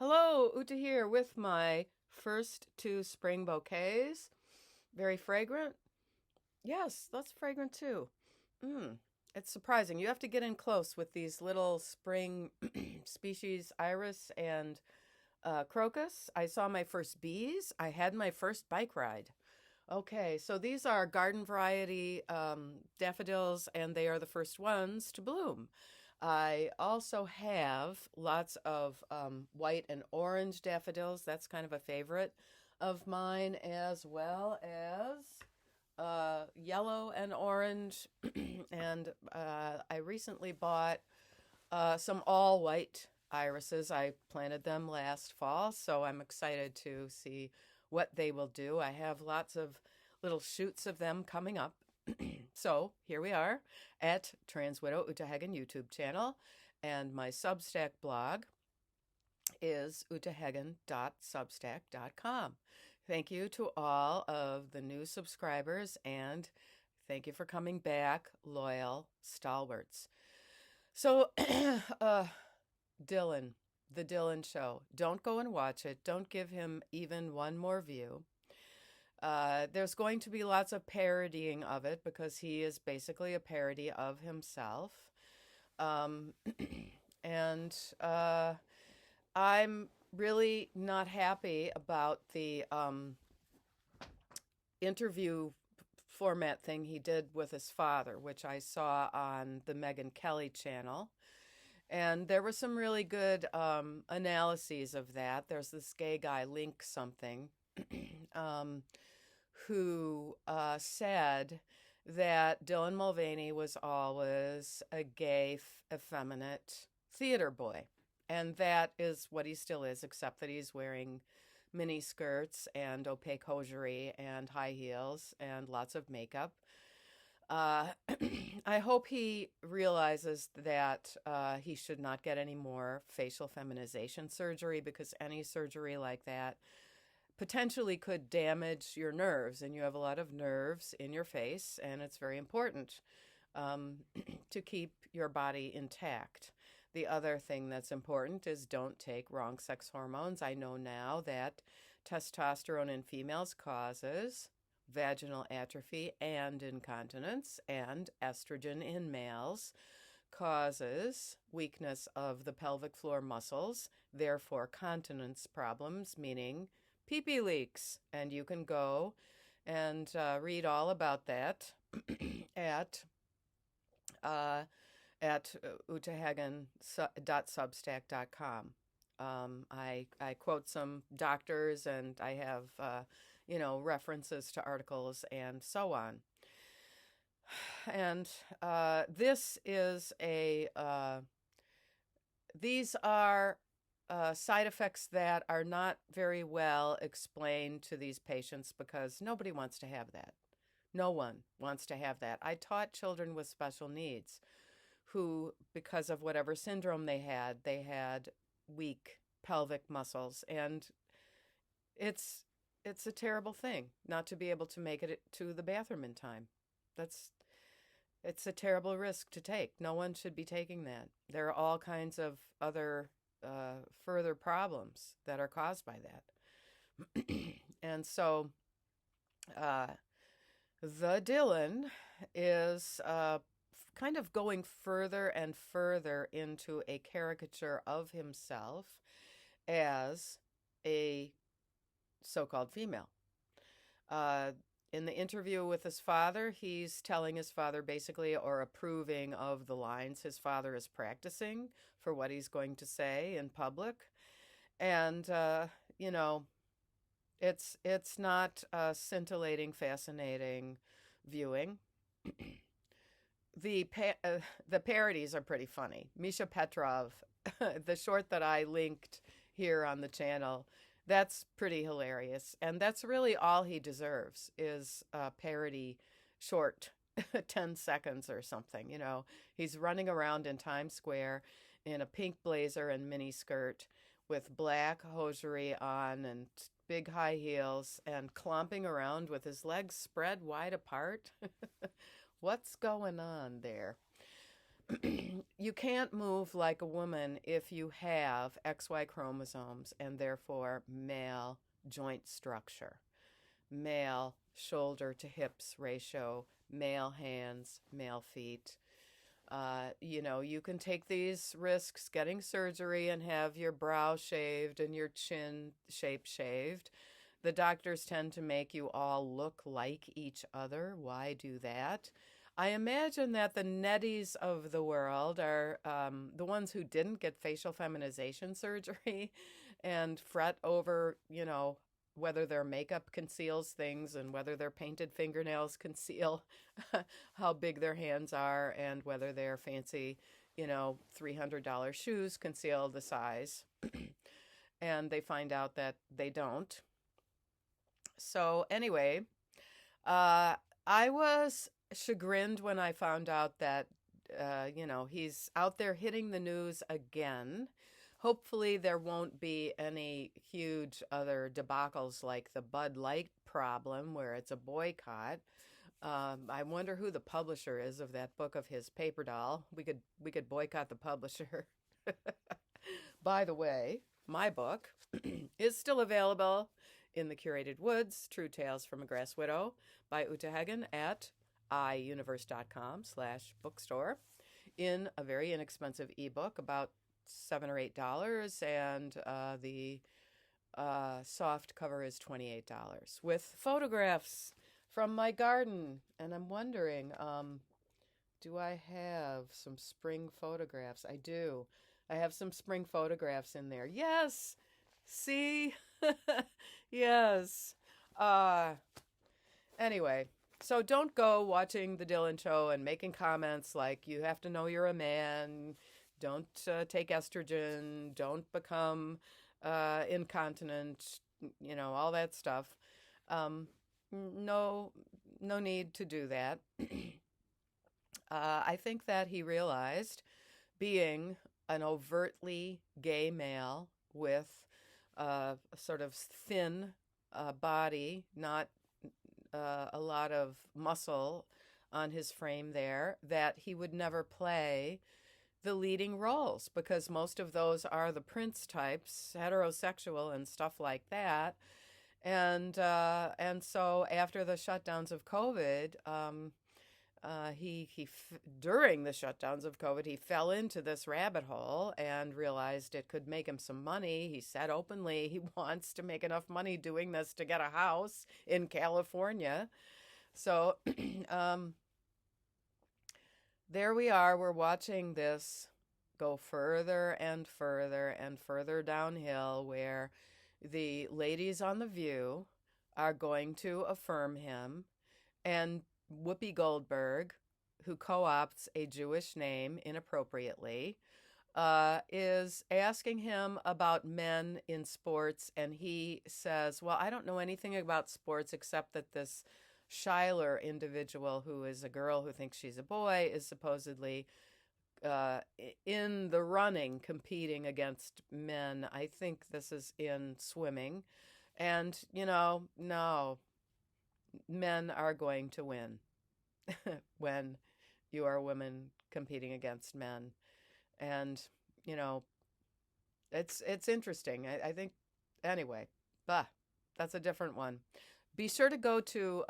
Hello, Uta here with my first two spring bouquets. Very fragrant. Yes, that's fragrant too. Mm, it's surprising. You have to get in close with these little spring species, iris and crocus. I saw my first bees. I had my first bike ride. Okay, so these are garden variety daffodils, and they are the first ones to bloom. I also have lots of white and orange daffodils. That's kind of a favorite of mine, as well as yellow and orange. And I recently bought some all white irises. I planted them last fall, so I'm excited to see what they will do. I have lots of little shoots of them coming up. So here we are at Trans Widow Uta Hagen YouTube channel, and my Substack blog is utahagen.substack.com. Thank you to all of the new subscribers, and thank you for coming back, loyal stalwarts. So, Dylan, the Dylan Show. Don't go and watch it. Don't give him even one more view. There's going to be lots of parodying of it because he is basically a parody of himself. Um, and I'm really not happy about the interview format thing he did with his father, which I saw on the Megyn Kelly channel. And there were some really good analyses of that. There's this gay guy, Link something, who said that Dylan Mulvaney was always a gay, effeminate theater boy. And that is what he still is, except that he's wearing mini skirts and opaque hosiery and high heels and lots of makeup. I hope he realizes that he should not get any more facial feminization surgery, because any surgery like that potentially could damage your nerves, and you have a lot of nerves in your face, and it's very important to keep your body intact. The other thing that's important is don't take wrong sex hormones. I know now that testosterone in females causes vaginal atrophy and incontinence, and estrogen in males causes weakness of the pelvic floor muscles, therefore continence problems, meaning pee-pee leaks. And you can go and read all about that at utahagen.substack.com. I quote some doctors, and I have references to articles and so on. And this is these are side effects that are not very well explained to these patients, because nobody wants to have that. No one wants to have that. I taught children with special needs who, because of whatever syndrome they had weak pelvic muscles, and it's a terrible thing not to be able to make it to the bathroom in time. It's a terrible risk to take. No one should be taking that. There are all kinds of other further problems that are caused by that. And so the Dylan is kind of going further and further into a caricature of himself as a so-called female. In the interview with his father, he's telling his father basically, or approving of the lines his father is practicing for what he's going to say in public. And, it's not scintillating, fascinating viewing. The parodies are pretty funny. Misha Petrov, the short that I linked here on the channel, that's pretty hilarious. And that's really all he deserves, is a parody short, 10 seconds or something. He's running around in Times Square in a pink blazer and mini skirt with black hosiery on and big high heels, and clomping around with his legs spread wide apart. What's going on there? You can't move like a woman if you have XY chromosomes and therefore male joint structure, male shoulder to hips ratio, male hands, male feet. You can take these risks getting surgery and have your brow shaved and your chin shape shaved. The doctors tend to make you all look like each other. Why do that? I imagine that the netties of the world are the ones who didn't get facial feminization surgery and fret over, whether their makeup conceals things and whether their painted fingernails conceal how big their hands are and whether their fancy, $300 shoes conceal the size. And they find out that they don't. So anyway, I was chagrined when I found out that, he's out there hitting the news again. Hopefully there won't be any huge other debacles like the Bud Light problem where it's a boycott. I wonder who the publisher is of that book of his, Paper Doll. We could boycott the publisher. By the way, my book is still available in the Curated Woods, True Tales from a Grass Widow by Uta Hagen at iuniverse.com/bookstore in a very inexpensive ebook, about $7 or $8, and the soft cover is $28 with photographs from my garden. And I'm wondering, do I have some spring photographs? I do. I have some spring photographs in there. Yes. See? Yes. Anyway, so don't go watching The Dylan Show and making comments like you have to know you're a man, don't take estrogen, don't become incontinent, all that stuff. No need to do that. I think that he realized, being an overtly gay male with a sort of thin body, not a lot of muscle on his frame there, that he would never play the leading roles because most of those are the Prince types, heterosexual and stuff like that. And so after the shutdowns of COVID, during the shutdowns of COVID, he fell into this rabbit hole and realized it could make him some money. He said openly he wants to make enough money doing this to get a house in California. So there we are. We're watching this go further and further and further downhill, where the ladies on The View are going to affirm him, and Whoopi Goldberg, who co-opts a Jewish name inappropriately, is asking him about men in sports, and he says, well, I don't know anything about sports except that this Schuyler individual, who is a girl who thinks she's a boy, is supposedly in the running competing against men. I think this is in swimming. And, no, men are going to win when you are a woman competing against men. And, it's interesting. I think, anyway, that's a different one. Be sure to go to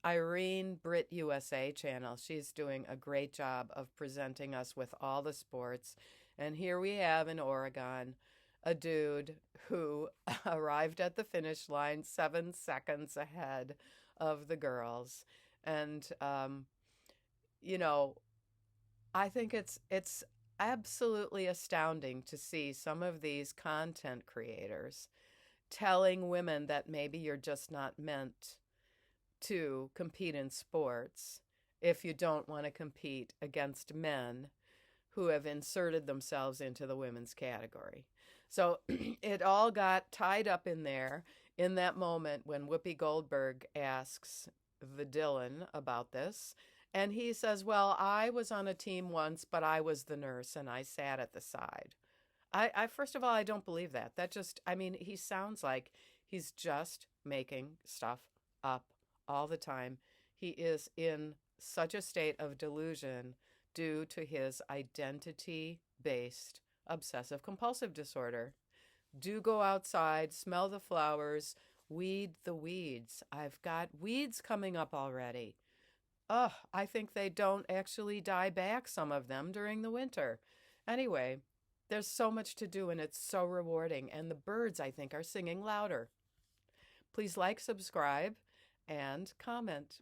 Irene Brit USA channel. She's doing a great job of presenting us with all the sports. And here we have in Oregon a dude who arrived at the finish line 7 seconds ahead of the girls. And, I think it's absolutely astounding to see some of these content creators telling women that maybe you're just not meant to compete in sports if you don't want to compete against men who have inserted themselves into the women's category. So it all got tied up in there in that moment when Whoopi Goldberg asks the Dylan about this. And he says, well, I was on a team once, but I was the nurse and I sat at the side. I first of all, I don't believe that. He sounds like he's just making stuff up all the time. He is in such a state of delusion due to his identity-based obsessive-compulsive disorder. Do go outside, smell the flowers, weed the weeds. I've got weeds coming up already. Ugh, I think they don't actually die back, some of them, during the winter. Anyway, there's so much to do and it's so rewarding. And the birds, I think, are singing louder. Please like, subscribe, and comment.